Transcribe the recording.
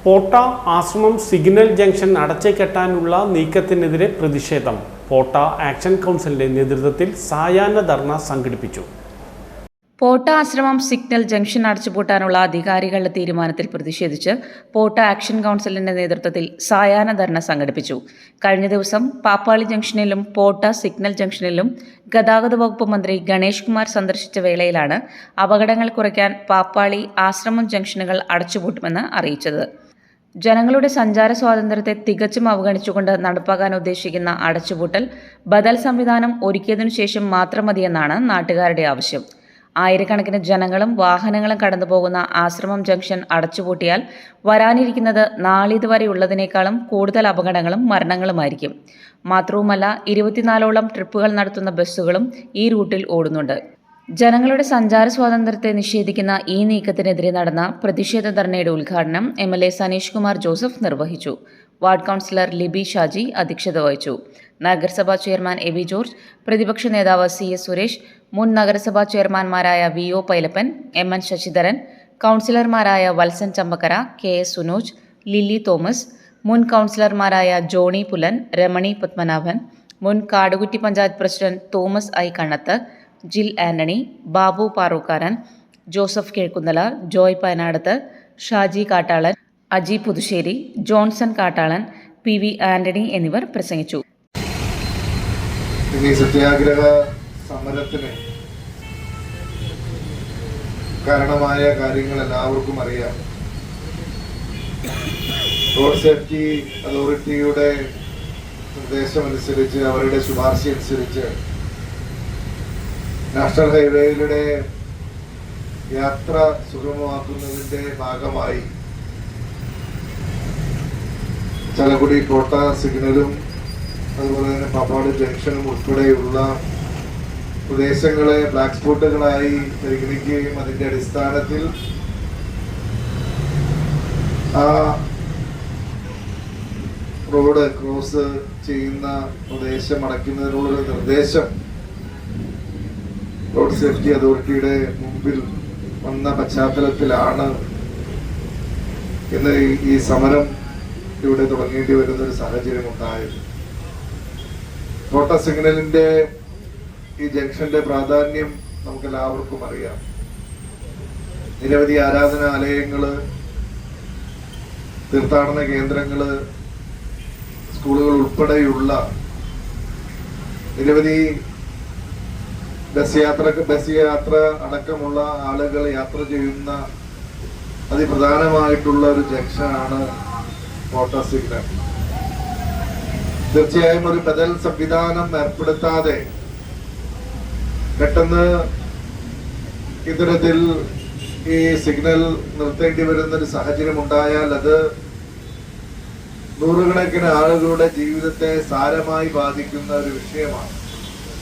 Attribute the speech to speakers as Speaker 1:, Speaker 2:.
Speaker 1: പോട്ട ആശ്രമം signal junction അടച്ചുകെട്ടാനുള്ള നീക്കത്തിനെതിരെ പ്രതിഷേധം. പോട്ട ആക്ഷൻ കൗൺസിലിന്റെ നേതൃത്വത്തിൽ സായാഹ്ന ധർണ സംഘടിപ്പിച്ചു.
Speaker 2: പോട്ട ആശ്രമം സിഗ്നൽ ജംഗ്ഷൻ അടച്ചുപൂട്ടാനുള്ള അധികാരികളുടെ തീരുമാനത്തിൽ പ്രതിഷേധിച്ച് പോട്ട ആക്ഷൻ കൗൺസിലിന്റെ നേതൃത്വത്തിൽ സായാഹ്ന ധർണ സംഘടിപ്പിച്ചു. കഴിഞ്ഞ ദിവസം പാപ്പാളി ജംഗ്ഷനിലും പോട്ട സിഗ്നൽ ജംഗ്ഷനിലും ഗതാഗത വകുപ്പ് മന്ത്രി ഗണേഷ് കുമാർ സന്ദർശിച്ച വേളയിലാണ് അപകടങ്ങൾ കുറയ്ക്കാൻ പാപ്പാളി ആശ്രമം ജംഗ്ഷനുകൾ അടച്ചുപൂട്ടുമെന്ന് അറിയിച്ചത്. ജനങ്ങളുടെ സഞ്ചാര സ്വാതന്ത്ര്യത്തെ തികച്ചും അവഗണിച്ചുകൊണ്ട് നടപ്പാക്കാൻ ഉദ്ദേശിക്കുന്ന അടച്ചുപൂട്ടൽ ബദൽ സംവിധാനം ഒരുക്കിയതിനു ശേഷം മാത്രം മതിയെന്നാണ് നാട്ടുകാരുടെ ആവശ്യം. ആയിരക്കണക്കിന് ജനങ്ങളും വാഹനങ്ങളും കടന്നുപോകുന്ന ആശ്രമം ജംഗ്ഷൻ അടച്ചുപൂട്ടിയാൽ വരാനിരിക്കുന്നത് നാളിതുവരെയുള്ളതിനേക്കാളും കൂടുതൽ അപകടങ്ങളും മരണങ്ങളുമായിരിക്കും. മാത്രവുമല്ല, 24ഓളം ട്രിപ്പുകൾ നടത്തുന്ന ബസ്സുകളും ഈ റൂട്ടിൽ ഓടുന്നുണ്ട്. ജനങ്ങളുടെ സഞ്ചാര സ്വാതന്ത്ര്യത്തെ നിഷേധിക്കുന്ന ഈ നീക്കത്തിനെതിരെ നടന്ന പ്രതിഷേധ ധർണയുടെ ഉദ്ഘാടനം MLA സനീഷ് കുമാർ ജോസഫ് നിർവഹിച്ചു. വാർഡ് കൗൺസിലർ ലിബി ഷാജി അധ്യക്ഷത വഹിച്ചു. നഗരസഭാ ചെയർമാൻ എബി ജോർജ്, പ്രതിപക്ഷ നേതാവ് CS സുരേഷ്, മുൻ നഗരസഭാ ചെയർമാൻമാരായ VO പൈലപ്പൻ, MN ശശിധരൻ, കൗൺസിലർമാരായ വത്സൻ ചമ്പക്കര, KS സുനോജ്, ലില്ലി തോമസ്, മുൻ കൗൺസിലർമാരായ ജോണി പുലൻ, രമണി പത്മനാഭൻ, മുൻ Kadukutty panchayat president Thomas I Kannath, Jil Antony, Babu Parookkaran, Joseph Kizhakkunnala, Joy Payanadath, Shaji Kattalan, Aji Puthussery, Johnson Kattalan, PV Antony എന്നിവർ പ്രസംഗിച്ചു.
Speaker 3: ഈ സത്യാഗ്രഹ സമരത്തിന് കാരണമായ കാര്യങ്ങൾ എല്ലാവർക്കും അറിയാം. റോഡ് സേഫ്റ്റി അതോറിറ്റിയുടെ നിർദ്ദേശമനുസരിച്ച്, അവരുടെ ശുപാർശ അനുസരിച്ച് നാഷണൽ ഹൈവേയിലൂടെ യാത്ര സുഗമമാക്കുന്നതിന്റെ ഭാഗമായി ചലക്കുടി കോട്ട സിഗ്നലും അതുപോലെ തന്നെ പാപ്പാട് ജംഗ്ഷനും ഉൾപ്പെടെയുള്ള പ്രദേശങ്ങളെ ബ്ലാക്ക് സ്പോട്ടുകളായി പരിഗണിക്കുകയും അതിന്റെ അടിസ്ഥാനത്തിൽ ആ റോഡ് ക്രോസ് ചെയ്യുന്ന പ്രദേശം അടയ്ക്കുന്നതിനുള്ളൊരു നിർദ്ദേശം റോഡ് സേഫ്റ്റി അതോറിറ്റിയുടെ മുമ്പിൽ വന്ന പശ്ചാത്തലത്തിലാണ് ഇന്ന് ഈ സമരം ഇവിടെ തുടങ്ങേണ്ടി വരുന്ന ഒരു സാഹചര്യം ഉണ്ടായത്. കോട്ട സിഗ്നലിന്റെ ഈ ജംഗ്ഷന്റെ പ്രാധാന്യം നമുക്ക് എല്ലാവർക്കും അറിയാം. നിരവധി ആരാധനാലയങ്ങള്, തീർത്ഥാടന കേന്ദ്രങ്ങള്, സ്കൂളുകൾ ഉൾപ്പെടെയുള്ള നിരവധി ബസ് യാത്ര അടക്കമുള്ള ആളുകൾ യാത്ര ചെയ്യുന്ന അതിപ്രധാനമായിട്ടുള്ള ഒരു ജംഗ്ഷനാണ് കോട്ട സിഗ്നൽ. തീർച്ചയായും ഒരു ബദൽ സംവിധാനം ഏർപ്പെടുത്താതെ പെട്ടെന്ന് ഇത്തരത്തിൽ ഈ സിഗ്നൽ നിർത്തേണ്ടി വരുന്ന ഒരു സാഹചര്യം ഉണ്ടായാൽ അത് നൂറുകണക്കിന് ആളുകളുടെ ജീവിതത്തെ സാരമായി ബാധിക്കുന്ന ഒരു വിഷയമാണ്.